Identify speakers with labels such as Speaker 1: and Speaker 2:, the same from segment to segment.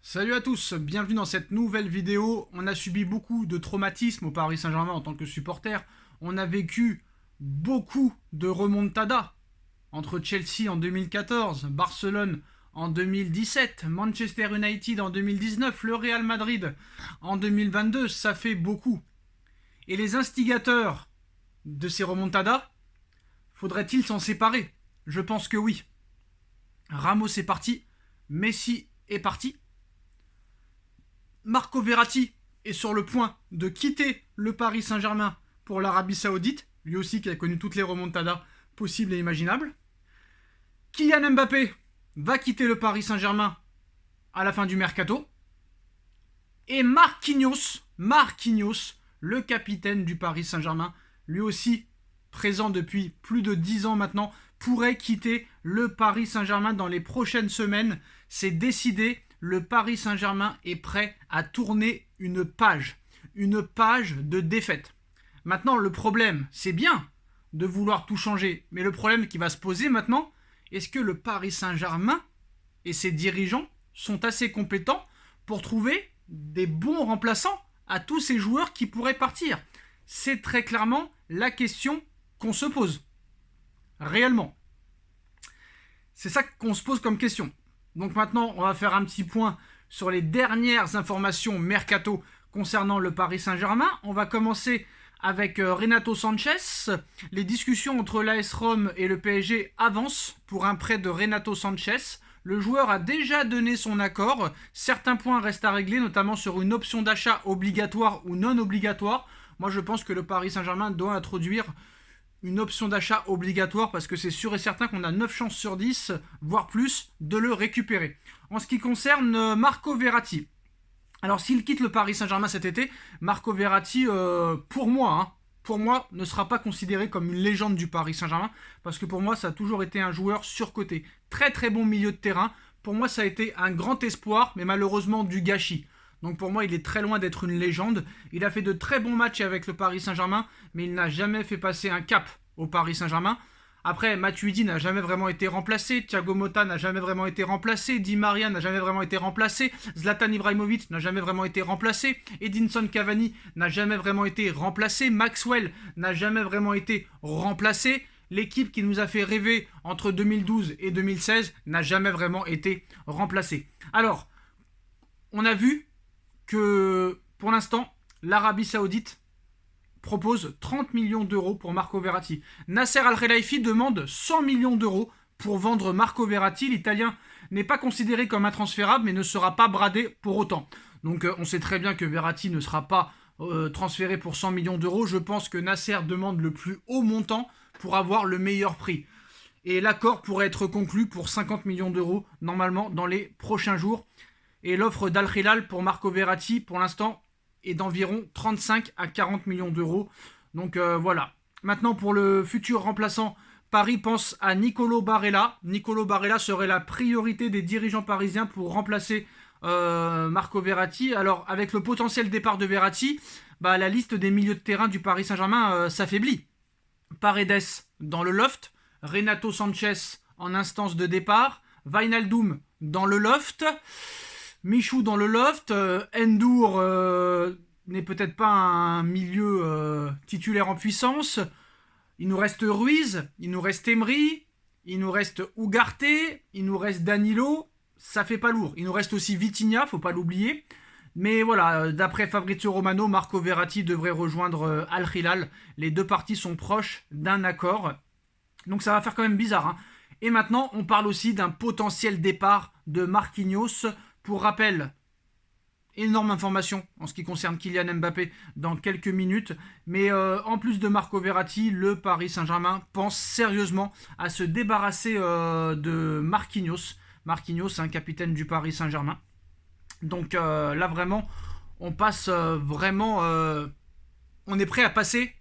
Speaker 1: Salut à tous, bienvenue dans cette nouvelle vidéo. On a subi beaucoup de traumatismes au Paris Saint-Germain en tant que supporter. On a vécu beaucoup de remontadas entre Chelsea en 2014, Barcelone en 2017, Manchester United en 2019, le Real Madrid en 2022. Ça fait beaucoup. Et les instigateurs de ces remontadas, faudrait-il s'en séparer? Je pense que oui. Ramos est parti, Messi est parti. Marco Verratti est sur le point de quitter le Paris Saint-Germain pour l'Arabie Saoudite, lui aussi qui a connu toutes les remontadas possibles et imaginables. Kylian Mbappé va quitter le Paris Saint-Germain à la fin du mercato. Et Marquinhos, le capitaine du Paris Saint-Germain, lui aussi présent depuis plus de 10 ans maintenant, pourrait quitter le Paris Saint-Germain dans les prochaines semaines. C'est décidé. Le Paris Saint-Germain est prêt à tourner une page de défaite. Maintenant, le problème, c'est bien de vouloir tout changer, mais le problème qui va se poser maintenant, est-ce que le Paris Saint-Germain et ses dirigeants sont assez compétents pour trouver des bons remplaçants à tous ces joueurs qui pourraient partir? C'est très clairement la question qu'on se pose. Réellement. C'est ça qu'on se pose comme question. Donc maintenant, on va faire un petit point sur les dernières informations mercato concernant le Paris Saint-Germain. On va commencer avec Renato Sanchez. Les discussions entre l'AS Rome et le PSG avancent pour un prêt de Renato Sanchez. Le joueur a déjà donné son accord. Certains points restent à régler, notamment sur une option d'achat obligatoire ou non obligatoire. Moi, je pense que le Paris Saint-Germain doit introduire une option d'achat obligatoire parce que c'est sûr et certain qu'on a 9 chances sur 10, voire plus, de le récupérer. En ce qui concerne Marco Verratti, alors s'il quitte le Paris Saint-Germain cet été, Marco Verratti, pour moi, ne sera pas considéré comme une légende du Paris Saint-Germain parce que pour moi, ça a toujours été un joueur surcoté. Très très bon milieu de terrain. Pour moi, ça a été un grand espoir, mais malheureusement du gâchis. Donc pour moi, il est très loin d'être une légende. Il a fait de très bons matchs avec le Paris Saint-Germain, mais il n'a jamais fait passer un cap au Paris Saint-Germain. Après, Matuidi n'a jamais vraiment été remplacé, Thiago Motta n'a jamais vraiment été remplacé, Di Maria n'a jamais vraiment été remplacé, Zlatan Ibrahimovic n'a jamais vraiment été remplacé, Edinson Cavani n'a jamais vraiment été remplacé, Maxwell n'a jamais vraiment été remplacé. L'équipe qui nous a fait rêver entre 2012 et 2016 n'a jamais vraiment été remplacée. Alors, on a vu que pour l'instant, l'Arabie Saoudite propose 30 millions d'euros pour Marco Verratti. Nasser Al-Khelaifi demande 100 millions d'euros pour vendre Marco Verratti. L'Italien n'est pas considéré comme intransférable, mais ne sera pas bradé pour autant. Donc on sait très bien que Verratti ne sera pas transféré pour 100 millions d'euros. Je pense que Nasser demande le plus haut montant pour avoir le meilleur prix. Et l'accord pourrait être conclu pour 50 millions d'euros, normalement, dans les prochains jours. Et l'offre d'Al Hilal pour Marco Verratti, pour l'instant, est d'environ 35 à 40 millions d'euros. Donc voilà. Maintenant, pour le futur remplaçant, Paris pense à Nicolo Barella. Nicolo Barella serait la priorité des dirigeants parisiens pour remplacer Marco Verratti. Alors, avec le potentiel départ de Verratti, la liste des milieux de terrain du Paris Saint-Germain s'affaiblit. Paredes dans le loft, Renato Sanchez en instance de départ, Wijnaldum dans le loft, Michou dans le loft, Endur n'est peut-être pas un milieu titulaire en puissance. Il nous reste Ruiz, il nous reste Emery, il nous reste Ugarte, il nous reste Danilo. Ça fait pas lourd. Il nous reste aussi Vitinha, faut pas l'oublier. Mais voilà, d'après Fabrizio Romano, Marco Verratti devrait rejoindre Al Hilal. Les deux parties sont proches d'un accord. Donc ça va faire quand même bizarre. Hein. Et maintenant, on parle aussi d'un potentiel départ de Marquinhos. Pour rappel, énorme information en ce qui concerne Kylian Mbappé dans quelques minutes. Mais en plus de Marco Verratti, le Paris Saint-Germain pense sérieusement à se débarrasser de Marquinhos. Marquinhos, un capitaine du Paris Saint-Germain. Donc là vraiment, on passe vraiment... on est prêt à passer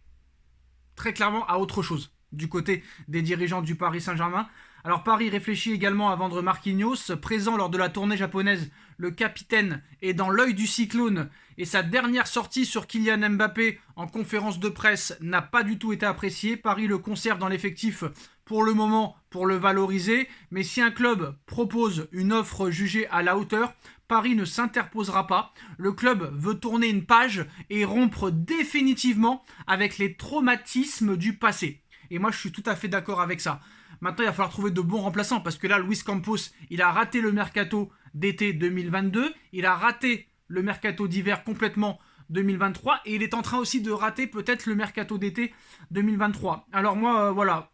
Speaker 1: très clairement à autre chose du côté des dirigeants du Paris Saint-Germain. Alors Paris réfléchit également à vendre Marquinhos. Présent lors de la tournée japonaise, le capitaine est dans l'œil du cyclone et sa dernière sortie sur Kylian Mbappé en conférence de presse n'a pas du tout été appréciée. Paris le conserve dans l'effectif pour le moment pour le valoriser, mais si un club propose une offre jugée à la hauteur, Paris ne s'interposera pas. Le club veut tourner une page et rompre définitivement avec les traumatismes du passé. Et moi, je suis tout à fait d'accord avec ça. Maintenant, il va falloir trouver de bons remplaçants parce que là, Luis Campos, il a raté le mercato d'été 2022. Il a raté le mercato d'hiver complètement 2023. Et il est en train aussi de rater peut-être le mercato d'été 2023. Alors moi, voilà,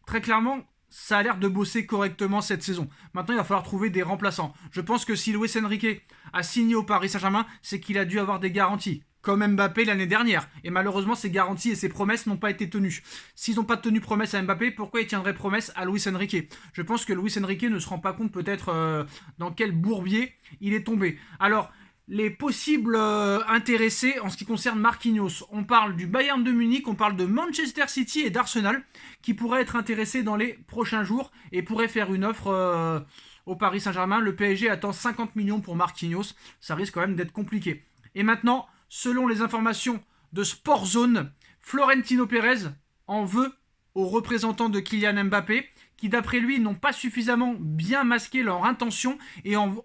Speaker 1: très clairement, ça a l'air de bosser correctement cette saison. Maintenant, il va falloir trouver des remplaçants. Je pense que si Luis Enrique a signé au Paris Saint-Germain, c'est qu'il a dû avoir des garanties. Comme Mbappé l'année dernière. Et malheureusement, ces garanties et ces promesses n'ont pas été tenues. S'ils n'ont pas tenu promesse à Mbappé, pourquoi ils tiendraient promesse à Luis Enrique? Je pense que Luis Enrique ne se rend pas compte peut-être dans quel bourbier il est tombé. Alors, les possibles intéressés en ce qui concerne Marquinhos. On parle du Bayern de Munich, on parle de Manchester City et d'Arsenal qui pourraient être intéressés dans les prochains jours et pourraient faire une offre au Paris Saint-Germain. Le PSG attend 50 millions pour Marquinhos. Ça risque quand même d'être compliqué. Et maintenant, selon les informations de Sportzone, Florentino Pérez en veut aux représentants de Kylian Mbappé qui, d'après lui, n'ont pas suffisamment bien masqué leur intention et ont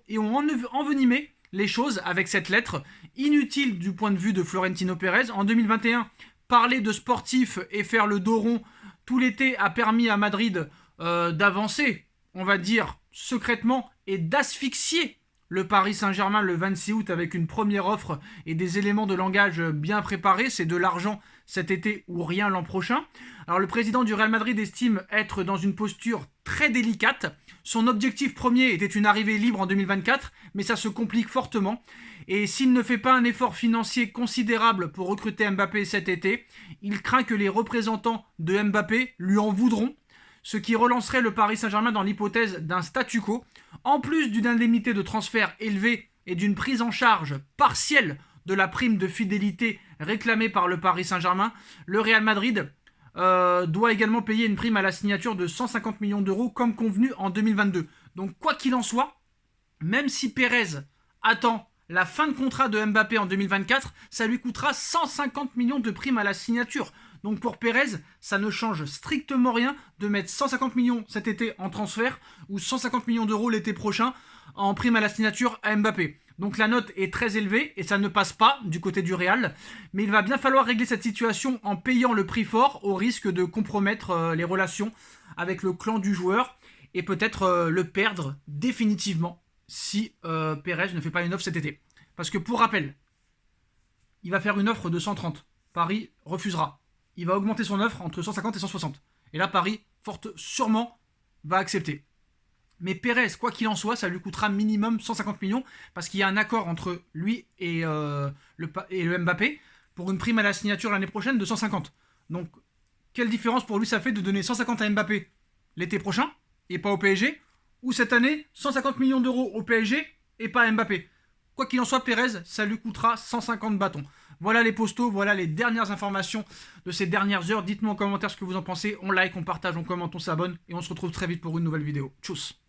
Speaker 1: envenimé les choses avec cette lettre inutile du point de vue de Florentino Pérez. En 2021, parler de sportifs et faire le dos rond tout l'été a permis à Madrid d'avancer, on va dire, secrètement et d'asphyxier le Paris Saint-Germain le 26 août avec une première offre et des éléments de langage bien préparés. C'est de l'argent cet été ou rien l'an prochain. Alors le président du Real Madrid estime être dans une posture très délicate. Son objectif premier était une arrivée libre en 2024, mais ça se complique fortement. Et s'il ne fait pas un effort financier considérable pour recruter Mbappé cet été, il craint que les représentants de Mbappé lui en voudront, ce qui relancerait le Paris Saint-Germain dans l'hypothèse d'un statu quo, en plus d'une indemnité de transfert élevée et d'une prise en charge partielle de la prime de fidélité réclamée par le Paris Saint-Germain. Le Real Madrid doit également payer une prime à la signature de 150 millions d'euros comme convenu en 2022. Donc quoi qu'il en soit, même si Pérez attend la fin de contrat de Mbappé en 2024, ça lui coûtera 150 millions de primes à la signature. Donc pour Pérez, ça ne change strictement rien de mettre 150 millions cet été en transfert ou 150 millions d'euros l'été prochain en prime à la signature à Mbappé. Donc la note est très élevée et ça ne passe pas du côté du Real. Mais il va bien falloir régler cette situation en payant le prix fort au risque de compromettre les relations avec le clan du joueur et peut-être le perdre définitivement si Pérez ne fait pas une offre cet été. Parce que pour rappel, il va faire une offre de 130. Paris refusera. Il va augmenter son offre entre 150 et 160. Et là, Paris, fort sûrement, va accepter. Mais Pérez, quoi qu'il en soit, ça lui coûtera minimum 150 millions parce qu'il y a un accord entre lui et le Mbappé pour une prime à la signature l'année prochaine de 150. Donc, quelle différence pour lui ça fait de donner 150 à Mbappé l'été prochain et pas au PSG, ou cette année 150 millions d'euros au PSG et pas à Mbappé. Quoi qu'il en soit, Pérez, ça lui coûtera 150 bâtons. Voilà les postos, voilà les dernières informations de ces dernières heures. Dites-moi en commentaire ce que vous en pensez. On like, on partage, on commente, on s'abonne et on se retrouve très vite pour une nouvelle vidéo. Tchuss.